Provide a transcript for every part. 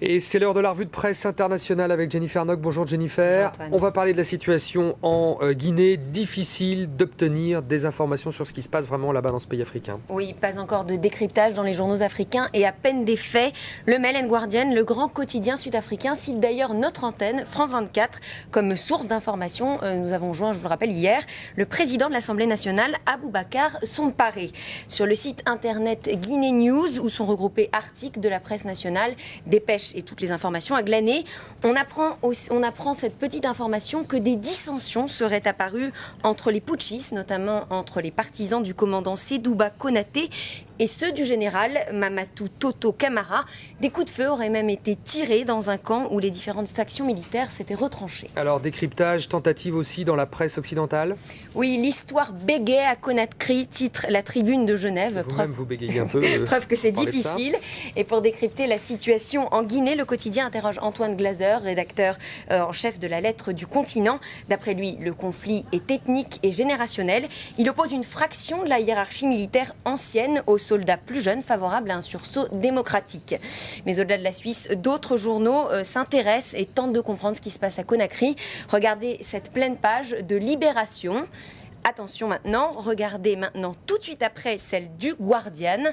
Et c'est l'heure de la revue de presse internationale avec Jennifer Nock. Bonjour Jennifer. Bonjour, on va parler de la situation en Guinée. Difficile d'obtenir des informations sur ce qui se passe vraiment là-bas dans ce pays africain. Oui, pas encore de décryptage dans les journaux africains et à peine des faits. Le Mail and Guardian, le grand quotidien sud-africain, cite d'ailleurs notre antenne, France 24, comme source d'information. Nous avons joint, je vous le rappelle, hier, le président de l'Assemblée nationale, Aboubacar Somparé. Sur le site internet Guinée News, où sont regroupés articles de la presse nationale, dépêches et toutes les informations à glaner, on apprend cette petite information que des dissensions seraient apparues entre les putschistes, notamment entre les partisans du commandant Sedouba Konaté et ceux du général Mamadou Toto Camara. Des coups de feu auraient même été tirés dans un camp où les différentes factions militaires s'étaient retranchées. Alors, décryptage, tentative aussi dans la presse occidentale ? Oui, l'histoire bégaie à Conakry, titre La Tribune de Genève. Vous-même, vous bégayez un peu. Preuve que c'est difficile. Et pour décrypter la situation en Guinée, le quotidien interroge Antoine Glaser, rédacteur en chef de la Lettre du Continent. D'après lui, le conflit est ethnique et générationnel. Il oppose une fraction de la hiérarchie militaire ancienne aux soldats plus jeunes favorables à un sursaut démocratique. Mais au-delà de la Suisse, d'autres journaux s'intéressent et tentent de comprendre ce qui se passe à Conakry. Regardez cette pleine page de Libération. Attention maintenant, regardez maintenant tout de suite après celle du Guardian.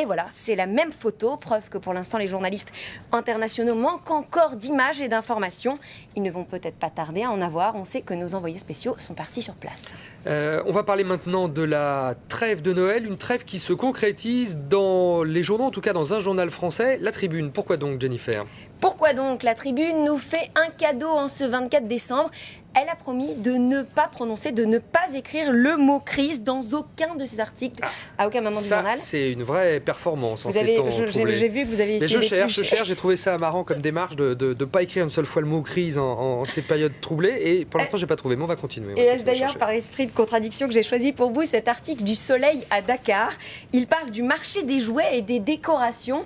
Et voilà, c'est la même photo, preuve que pour l'instant les journalistes internationaux manquent encore d'images et d'informations. Ils ne vont peut-être pas tarder à en avoir, on sait que nos envoyés spéciaux sont partis sur place. On va parler maintenant de la trêve de Noël, une trêve qui se concrétise dans les journaux, en tout cas dans un journal français, La Tribune. Pourquoi donc, Jennifer ? Pourquoi donc La Tribune nous fait un cadeau en ce 24 décembre ? Elle a promis de ne pas prononcer, de ne pas écrire le mot crise dans aucun de ses articles, à aucun moment du journal. C'est une vraie performance en ces temps troublés. J'ai vu que vous avez essayé. Mais je cherche, j'ai trouvé ça marrant comme démarche de ne pas écrire une seule fois le mot crise en ces périodes troublées. Et pour l'instant, je n'ai pas trouvé, mais on va continuer. Et est-ce d'ailleurs par esprit de contradiction que j'ai choisi pour vous cet article du Soleil à Dakar. Il parle du marché des jouets et des décorations.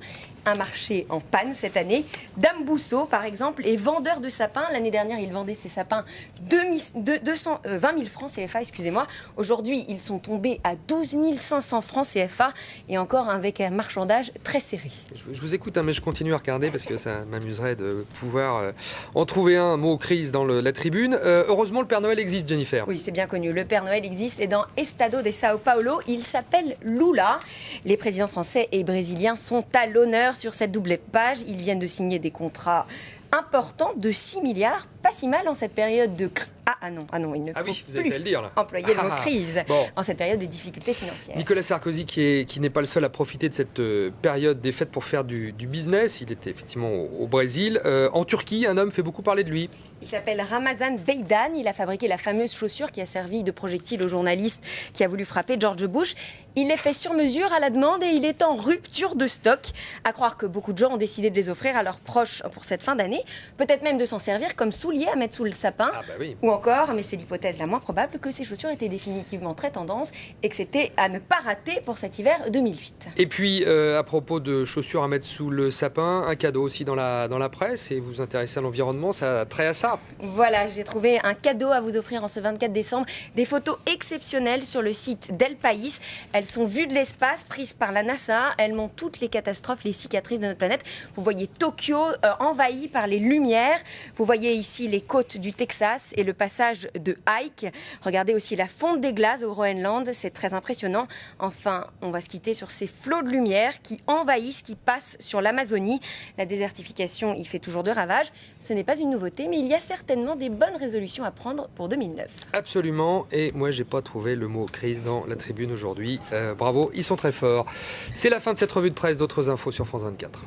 Un marché en panne cette année. Dame Bousseau, par exemple, est vendeur de sapins. L'année dernière, il vendait ses sapins 20 000 francs CFA, excusez-moi. Aujourd'hui, ils sont tombés à 12 500 francs CFA et encore avec un marchandage très serré. Je vous écoute, mais je continue à regarder parce que ça m'amuserait de pouvoir en trouver un mot crise dans la Tribune. Heureusement, le Père Noël existe, Jennifer. Oui, c'est bien connu. Le Père Noël existe et dans Estado de Sao Paulo, il s'appelle Lula. Les présidents français et brésiliens sont à l'honneur sur cette double page. Ils viennent de signer des contrats importants de 6 milliards. Pas si mal en cette période de... il ne faut vous avez fait le dire, là. employer le mot crise en cette période de difficultés financières. Nicolas Sarkozy, qui n'est pas le seul à profiter de cette période des fêtes pour faire du business. Il était effectivement au Brésil. En Turquie, un homme fait beaucoup parler de lui. Il s'appelle Ramazan Beydan. Il a fabriqué la fameuse chaussure qui a servi de projectile au journaliste qui a voulu frapper George Bush. Il les fait sur mesure à la demande et il est en rupture de stock. À croire que beaucoup de gens ont décidé de les offrir à leurs proches pour cette fin d'année. Peut-être même de s'en servir comme souliers à mettre sous le sapin. Oui. Ou encore, mais c'est l'hypothèse la moins probable, que ces chaussures étaient définitivement très tendance et que c'était à ne pas rater pour cet hiver 2008. Et puis, à propos de chaussures à mettre sous le sapin, un cadeau aussi dans la presse. Et vous vous intéressez à l'environnement, ça a trait à ça. Voilà, j'ai trouvé un cadeau à vous offrir en ce 24 décembre. Des photos exceptionnelles sur le site d'El País. Elles sont vues de l'espace, prises par la NASA. Elles montrent toutes les catastrophes, les cicatrices de notre planète. Vous voyez Tokyo envahi par les lumières. Vous voyez ici les côtes du Texas et le passage de Ike. Regardez aussi la fonte des glaces au Groenland. C'est très impressionnant. Enfin, on va se quitter sur ces flots de lumière qui envahissent, qui passent sur l'Amazonie. La désertification y fait toujours de ravages. Ce n'est pas une nouveauté, mais il y a certainement des bonnes résolutions à prendre pour 2009. Absolument, et moi j'ai pas trouvé le mot crise dans la Tribune aujourd'hui. Bravo, ils sont très forts. C'est la fin de cette revue de presse, d'autres infos sur France 24.